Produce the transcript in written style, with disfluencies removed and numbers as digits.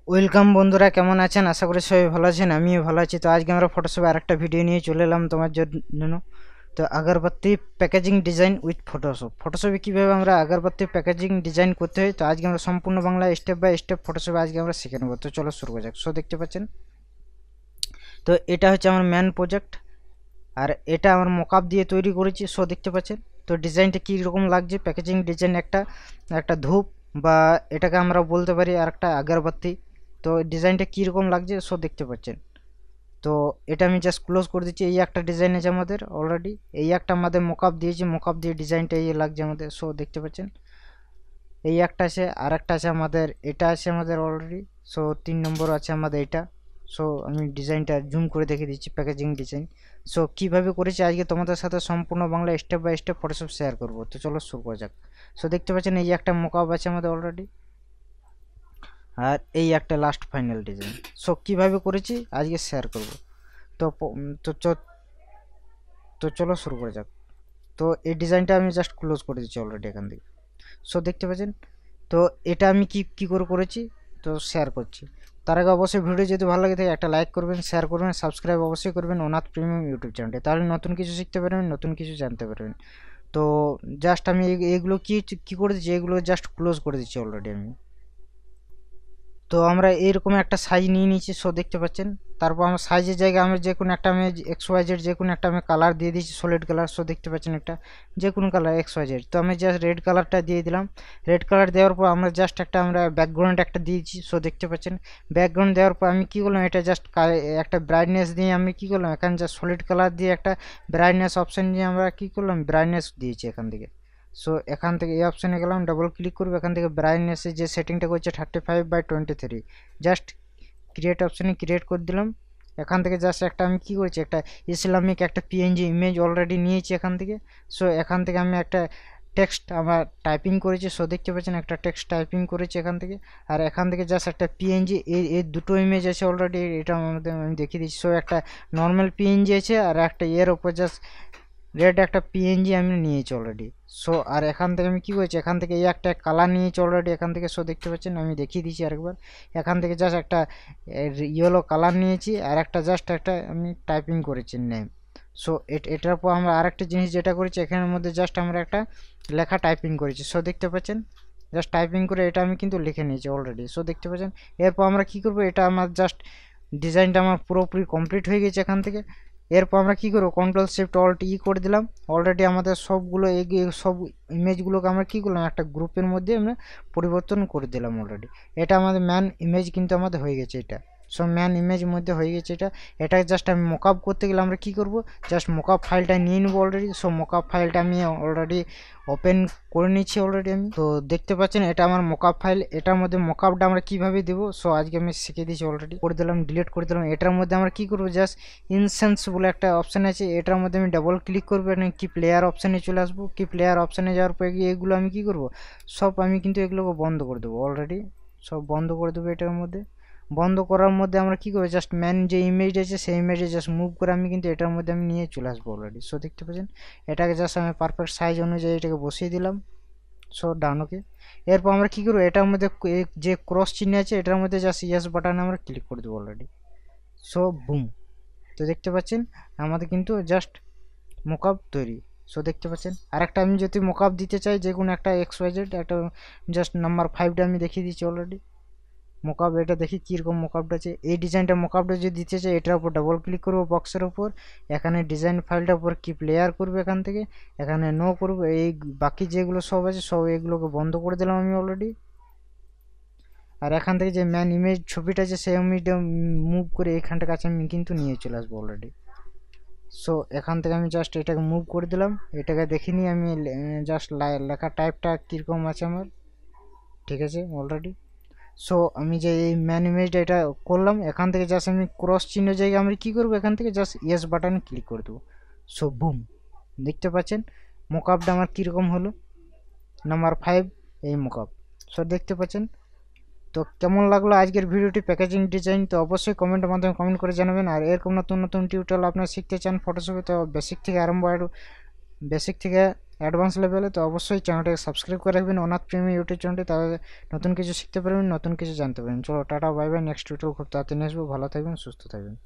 Welcome বন্ধুরা, কেমন আছেন? আশা করি সবাই ভালো আছেন। আমিও ভালো আছি। তো আজকে আমরা ফটোশপে আরেকটা ভিডিও নিয়ে চলে এলাম তোমার জন্য। তো আগরবাতি প্যাকেজিং ডিজাইন উইথ ফটোশপে কীভাবে আমরা আগরবাতি প্যাকেজিং ডিজাইন করতে হয়, তো আজকে আমরা সম্পূর্ণ বাংলা স্টেপ বাই স্টেপ ফটোশপে আজকে আমরা শিখে নেবো। তো চলো শুরু করা যাক। দেখতে পাচ্ছেন, তো এটা হচ্ছে আমার ম্যান প্রজেক্ট, আর এটা আমার মকআপ দিয়ে তৈরি করেছি। দেখতে পাচ্ছেন, তো ডিজাইনটা কী রকম লাগছে। প্যাকেজিং ডিজাইন একটা একটা ধূপ, বা এটাকে আমরা বলতে পারি আর একটা আগরবাতি। তো ডিজাইনটা কীরকম লাগছে দেখতে পাচ্ছেন। তো এটা আমি জাস্ট ক্লোজ করে দিচ্ছি। এই একটা ডিজাইন আছে আমাদের অলরেডি, এই একটা আমাদের মকআপ দিয়েছি, মকআপ দিয়ে ডিজাইনটা এই লাগছে আমাদের। দেখতে পাচ্ছেন, এই একটা আছে, আর একটা আছে আমাদের, এটা আছে আমাদের অলরেডি। 3 নম্বর আছে আমাদের এটা। আমি ডিজাইনটা জুম করে দেখে দিচ্ছি, প্যাকেজিং ডিজাইন। কীভাবে করেছি আজকে তোমাদের সাথে সম্পূর্ণ Bangla step by step Photoshop share করবো। তো চলো শুরু করা যাক। দেখতে পাচ্ছেন, এই একটা মকআপ আছে আমাদের অলরেডি, আর এই একটা লাস্ট ফাইনাল ডিজাইন। কীভাবে করেছি আজকে শেয়ার করব। তো তো তো চলো শুরু করা যাক। তো এই ডিজাইনটা আমি জাস্ট ক্লোজ করে দিচ্ছি অলরেডি এখান থেকে। দেখতে পাচ্ছেন, তো এটা আমি কি করে করেছি তো শেয়ার করছি। তার আগে অবশ্যই ভিডিও যদি ভালো লাগে থাকে একটা লাইক করবেন, শেয়ার করবেন, সাবস্ক্রাইব অবশ্যই করবেন অনাথ প্রিমিয়াম ইউটিউব চ্যানেলটি, তাহলে নতুন কিছু শিখতে পারবেন, নতুন কিছু জানতে পারবেন। তো জাস্ট আমি এইগুলো কি করে দিচ্ছি, এগুলো জাস্ট ক্লোজ করে দিচ্ছি অলরেডি আমি। তো আমরা এইরকম একটা সাইজ নিয়ে নিয়েছি। দেখতে পাচ্ছেন, তারপর আমার সাইজের জায়গায় আমি যে কোনো একটা, আমি XYZ যে কোনো একটা আমি কালার দিয়ে দিয়েছি, সলিড কালার। দেখতে পাচ্ছেন একটা যে কোনো কালার XYZ। তো আমি জাস্ট রেড কালারটা দিয়ে দিলাম। রেড কালার দেওয়ার পর আমরা জাস্ট একটা আমরা ব্যাকগ্রাউন্ড একটা দিয়েছি। দেখতে পাচ্ছেন, ব্যাকগ্রাউন্ড দেওয়ার পর আমি কী করলাম, এটা জাস্ট একটা ব্রাইটনেস দিয়ে আমি কী করলাম, এখানে জাস্ট সলিড কালার দিয়ে একটা ব্রাইটনেস অপশান দিয়ে আমরা কী করলাম, ব্রাইটনেস দিয়েছি এখান থেকে। এখান থেকে এই অপশানে গেলাম, ডাবল ক্লিক করবো, এখান থেকে ব্রাইটনেসে যে সেটিংটা করছে 35/23, জাস্ট ক্রিয়েট অপশানে ক্রিয়েট করে দিলাম। এখান থেকে জাস্ট একটা আমি কি করেছি, একটা ইসলামিক একটা PNG ইমেজ অলরেডি নিয়েছি এখান থেকে। এখান থেকে আমি একটা টেক্সট আমার টাইপিং করেছি। দেখতে পাচ্ছেন একটা টেক্সট টাইপিং করেছি এখান থেকে। আর এখান থেকে জাস্ট একটা PNG, এই দুটো ইমেজ আছে অলরেডি, এটা আমাদের আমি দেখিয়ে দিচ্ছি। একটা নর্মাল PNG আছে, আর একটা এর ওপর জাস্ট রেড একটা PNG আমি নিয়েছি অলরেডি। আর এখান থেকে আমি কি করেছি, এখান থেকে এই একটা কালার নিয়েছি অলরেডি এখান থেকে। দেখতে পাচ্ছেন, আমি দেখিয়ে দিচ্ছি আরেকবার। এখান থেকে জাস্ট একটা ইয়েলো কালার নিয়েছি, আর একটা জাস্ট একটা আমি টাইপিং করেছি নেম। এটার পর আমরা আরেকটা জিনিস যেটা করেছি, এখানের মধ্যে জাস্ট আমরা একটা লেখা টাইপিং করেছি। দেখতে পাচ্ছেন, জাস্ট টাইপিং করে এটা আমি কিন্তু লিখে নিয়েছি অলরেডি। দেখতে পাচ্ছেন, এরপর আমরা কি করব, এটা আমার জাস্ট ডিজাইনটা আমার পুরোপুরি কমপ্লিট হয়ে গেছে এখান থেকে। এরপর আমরা কী করবো, Ctrl+Alt+E করে দিলাম। অলরেডি আমাদের সবগুলো সব ইমেজগুলোকে আমরা কী করলাম, একটা গ্রুপের মধ্যে আমরা পরিবর্তন করে দিলাম অলরেডি। এটা আমাদের ম্যান ইমেজ কিন্তু আমাদের হয়ে গেছে এটা। ম্যান ইমেজ মধ্যে হয়ে গেছে এটা জাস্ট আমি মকআপ করতে গেলে আমরা কি করব, জাস্ট মকআপ ফাইলটা নিয়ে নেবো অলরেডি। মকআপ ফাইলটা আমি অলরেডি ওপেন করে নিচ্ছি অলরেডি আমি। তো দেখতে পাচ্ছেন, এটা আমার মকআপ ফাইল। এটার মধ্যে মকআপটা আমরা কিভাবে দেবো, আজকে আমি শিখে দিয়েছি অলরেডি। করে দিলাম, ডিলিট করে দিলাম। এটার মধ্যে আমরা কি করবো, জাস্ট ইনসেন্স বলে একটা অপশান আছে, এটার মধ্যে আমি ডাবল ক্লিক করবো, কি প্লেয়ার অপশানে চলে আসবো। কি প্লেয়ার অপশানে যাওয়ার পর এগুলো আমি কি করব, আমি কিন্তু এগুলোকে বন্ধ করে দেবো অলরেডি। বন্ধ করে দেবো। এটার মধ্যে বন্ধ করার মধ্যে আমরা কি করবো, জাস্ট ম্যান যে ইমেজ আছে সেই ইমেজে জাস্ট মুভ করে আমি কিন্তু এটার মধ্যে আমি নিয়ে চলে আসবো অলরেডি। দেখতে পাচ্ছেন, এটাকে জাস্ট আমি পারফেক্ট সাইজ অনুযায়ী এটাকে বসিয়ে দিলাম। ডান। ওকে, এরপর আমরা কি করবো, এটার মধ্যে যে ক্রস চিহ্ন আছে এটার মধ্যে জাস্ট ইয়েস বাটনে আমরা ক্লিক করে দেবো অলরেডি। বুম। তো দেখতে পাচ্ছেন, আমাদের কিন্তু জাস্ট মকআপ তৈরি। দেখতে পাচ্ছেন, আর একটা আমি যদি মকআপ দিতে চাই যে কোনো একটা XYZ একটা, জাস্ট নাম্বার 5টা আমি দেখিয়ে দিচ্ছি অলরেডি মকআপ। এটা দেখি কীরকম মকআপটা আছে। এই ডিজাইনটা মকআপটা যদি দিতে চাই, এটার উপর ডাবল ক্লিক করবো বক্সের উপর, এখানে ডিজাইন ফাইলটার উপর কি প্লেয়ার করবো, এখান থেকে এখানে নো করবো। এই বাকি যেগুলো সব আছে এগুলোকে বন্ধ করে দিলাম আমি অলরেডি। আর এখান থেকে যে ম্যান ইমেজ ছবিটা আছে সেই ইমেজটা মুভ করে এখানটার কাছে আমি কিন্তু নিয়ে চলে আসবো অলরেডি। এখান থেকে আমি জাস্ট এটাকে মুভ করে দিলাম। এটাকে দেখিনি আমি জাস্ট লেখা টাইপটা কীরকম আছে আমার, ঠিক আছে অলরেডি। আমি যে এই ম্যান ইমেজটা এটা করলাম, এখান থেকে জাস্ট আমি ক্রস চিহ্ন জায়গায় আমি কী করবো, এখান থেকে জাস্ট ইয়েস বাটনে ক্লিক করে দেবো। বুম। দেখতে পাচ্ছেন মকআপটা আমার কীরকম হলো, নাম্বার 5 এই মকআপ। দেখতে পাচ্ছেন। তো কেমন লাগলো আজকের ভিডিওটি প্যাকেজিং ডিজাইন, তো অবশ্যই কমেন্টের মাধ্যমে কমেন্ট করে জানাবেন। আর এরকম নতুন নতুন টিউটোরিয়াল আপনারা শিখতে চান ফটোশপে, তো বেসিক থেকে অ্যাডভান্স লেভেলে। তো অবশ্যই চ্যানেলটাকে সাবস্ক্রাইব করে রাখবেন অনাথ প্রেমী ইউটিউব চ্যানেলটি, তাহলে নতুন কিছু শিখতে পারবেন, নতুন কিছু জানতে পারবেন। চলো tata bye bye, next video খুব তাড়াতাড়ি আসবো। ভালো থাকবেন, সুস্থ থাকবেন।